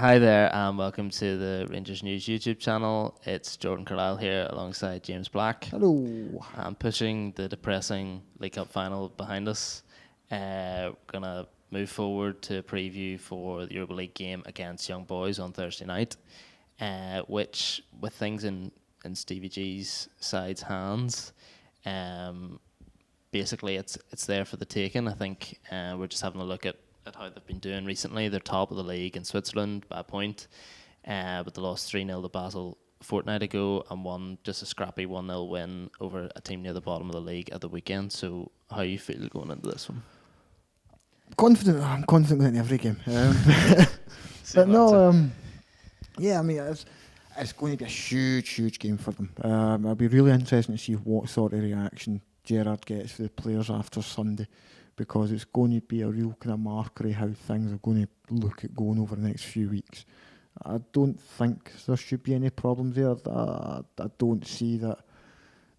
Hi there, and welcome to the Rangers News YouTube channel. It's Jordan Carlisle here alongside James Black. Hello. I'm pushing the depressing League Cup final behind us. Going to move forward to a preview for the Europa League game against Young Boys on Thursday night, which, with things in Stevie G's side's hands, basically it's there for the taking. I think we're just having a look at how they've been doing recently. They're top of the league in Switzerland by a point, but they lost 3-0 to Basel a fortnight ago and won just a scrappy 1-0 win over a team near the bottom of the league at the weekend. So how you feel going into this one? I'm confident in every game. But no, yeah, I mean, it's going to be a huge game for them. It'll be really interesting to see what sort of reaction Gerrard gets for the players after Sunday, because it's going to be a real kind of marker of how things are going to look at going over the next few weeks. I don't think there should be any problems there. I don't see that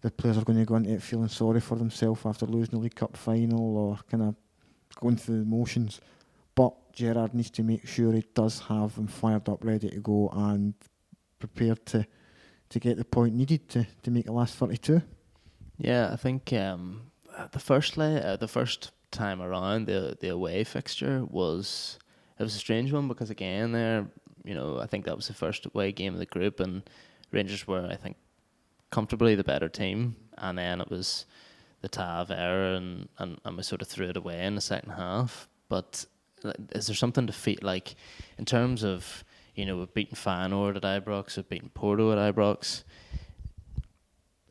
the players are going to go into it feeling sorry for themselves after losing the League Cup final or kind of going through the motions. But Gerrard needs to make sure he does have them fired up, ready to go and prepared to get the point needed to make the last 32. Yeah, I think the first time around the away fixture was a strange one, because again I think that was the first away game of the group and Rangers were, I think, comfortably the better team, and then it was the Tav error and we sort of threw it away in the second half. But is there something to feel like in terms of, we've beaten Feyenoord at Ibrox, we've beaten Porto at Ibrox,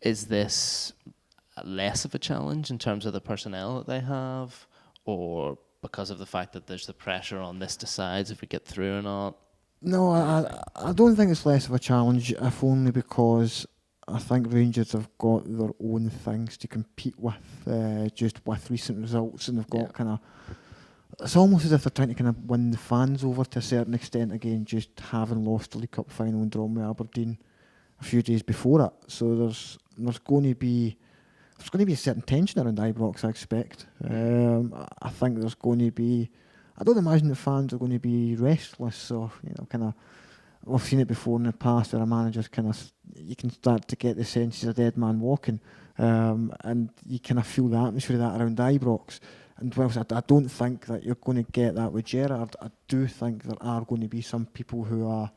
is this less of a challenge in terms of the personnel that they have, or because of the fact that there's the pressure on this decides if we get through or not? No, I don't think it's less of a challenge, if only because I think Rangers have got their own things to compete with, just with recent results, and they've got kind of, it's almost as if they're trying to kind of win the fans over to a certain extent again, just having lost the League Cup final and drawn with Aberdeen a few days before it. So there's going to be a certain tension around Ibrox, I expect. I think there's going to be, I don't imagine the fans are going to be restless or, kind of, we've seen it before in the past where a manager's kind of, you can start to get the sense he's a dead man walking, and you kind of feel the atmosphere of that around Ibrox. And whilst I don't think that you're going to get that with Gerrard, I do think there are going to be some people who are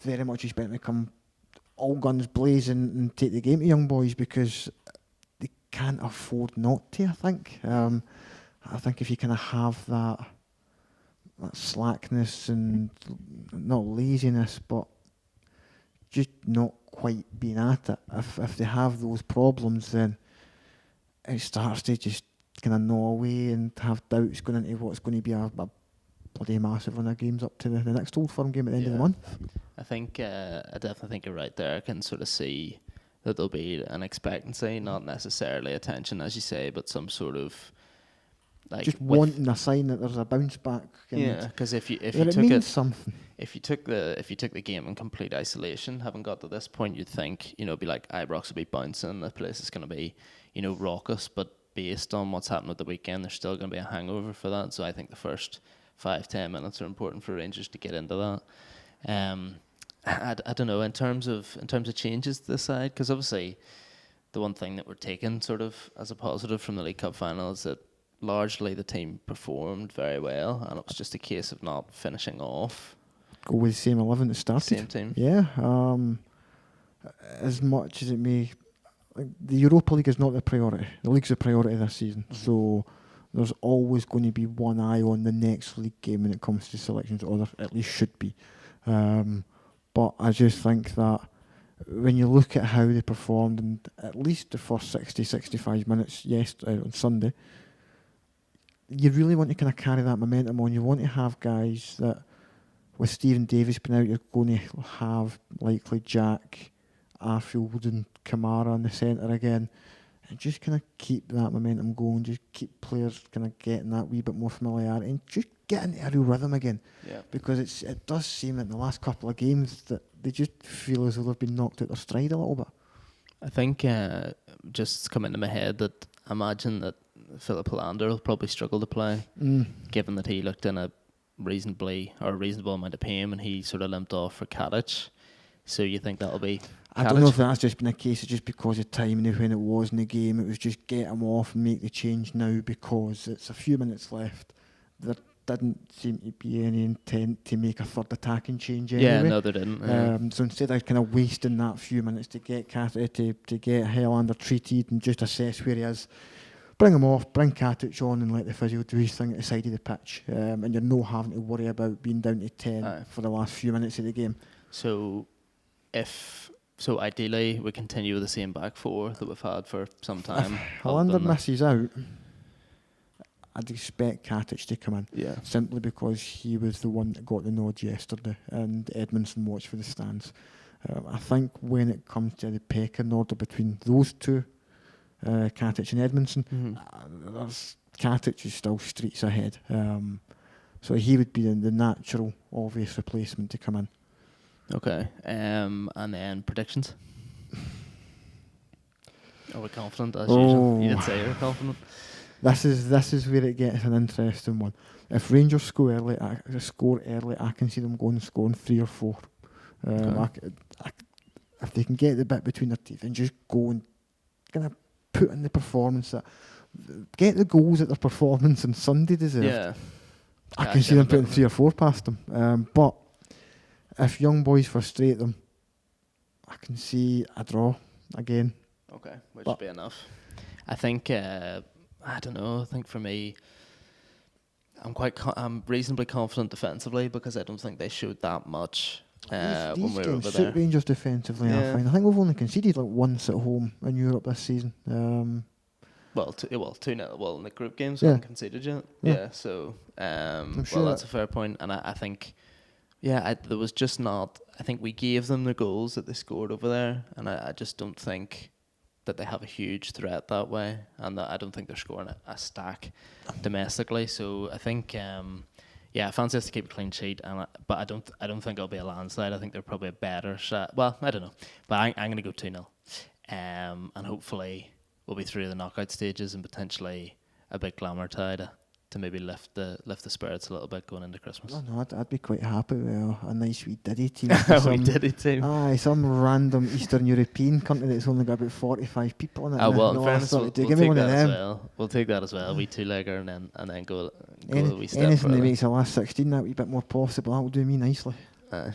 very much expecting to come all guns blazing and take the game to Young Boys, because they can't afford not to, I think. I think if you kind of have that slackness and not laziness, but just not quite being at it, if they have those problems, then it starts to just kind of gnaw away and have doubts going into what's going to be a bloody massive run of games up to the next Old Firm game at the end of the month. I think I definitely think you're right there. I can sort of see that there'll be an expectancy, not necessarily a tension, as you say, but some sort of like just wanting a sign that there's a bounce back. Yeah, because if you took something. If you took the game in complete isolation, having got to this point, you'd think it'd be like Ibrox will be bouncing, the place is going to be raucous, but based on what's happened at the weekend, there's still going to be a hangover for that. So I think the first 5-10 minutes are important for Rangers to get into that. I don't know, in terms of changes to the side, because obviously the one thing that we're taking sort of as a positive from the League Cup final is that largely the team performed very well, and it was just a case of not finishing off. Go with the same 11 that started. Same team. Yeah. As much as it may, the Europa League is not the priority. The league's the priority this season. Mm-hmm. So there's always going to be one eye on the next league game when it comes to selections, or there at least should be. But I just think that when you look at how they performed in at least the first 60-65 minutes on Sunday, you really want to kind of carry that momentum on. You want to have guys that, with Stephen Davis being out, you're going to have likely Jack, Arfield and Kamara in the centre again, and just kind of keep that momentum going, just keep players kind of getting that wee bit more familiarity and just get into a real rhythm again. Yeah. Because it does seem that in the last couple of games that they just feel as though they've been knocked out their stride a little bit. I think just come into my head that I imagine that Philip Hollander will probably struggle to play, given that he looked in a reasonable amount of pain when he sort of limped off for Katic. So you think that'll be I don't know if that's just been a case of just because of timing of when it was in the game. It was just get him off and make the change now because it's a few minutes left. There didn't seem to be any intent to make a third attacking change anyway. Yeah, no, they didn't. So instead of kind of wasting that few minutes to get to get Helander treated and just assess where he is, bring him off, bring Katic on and let the physio do his thing at the side of the pitch. And you're not having to worry about being down to 10 for the last few minutes of the game. So ideally we continue with the same back four that we've had for some time. If Helander misses out, I'd expect Katic to come in. Yeah. Simply because he was the one that got the nod yesterday and Edmondson watched for the stands. I think when it comes to the pecking order between those two, Katic and Edmondson, Katic is still streets ahead. So he would be the natural, obvious replacement to come in. Okay. And then predictions? Are we confident as usual? You did say you were confident. This is where it gets an interesting one. If Rangers score early, I can see them going and scoring 3 or 4. If they can get the bit between their teeth and just go and kind of put in the performance get the goals that their performance on Sunday deserved. Yeah. I can see them putting 3 or 4 past them. But if young boys frustrate them, I can see a draw again. Okay, which would be enough. I think, I don't know, I think for me, I'm reasonably confident defensively because I don't think they showed that much when we were over there. Rangers defensively are fine. I think we've only conceded like once at home in Europe this season. 2-0. Well, in the group games we haven't conceded yet. Yeah, so sure that's a fair point. And I think, there was just not. I think we gave them the goals that they scored over there, and I just don't think that they have a huge threat that way, and that I don't think they're scoring a stack domestically. So I think, I fancy us to keep a clean sheet, but I don't think it'll be a landslide. I think they're probably a better shot. Well, I don't know, but I'm going to go 2-0, and hopefully we'll be through the knockout stages and potentially a big glamour tie to maybe lift the spirits a little bit going into Christmas. Oh no, I'd be quite happy with a nice wee Diddy team. Wee Diddy team. Aye, some random Eastern European country that's only got about 45 people in it. In fairness, we'll take that as well. We'll take that as well. We 2-legger and then go a wee step anything further. that makes the last 16 that wee bit more possible, that will do me nicely. Aye.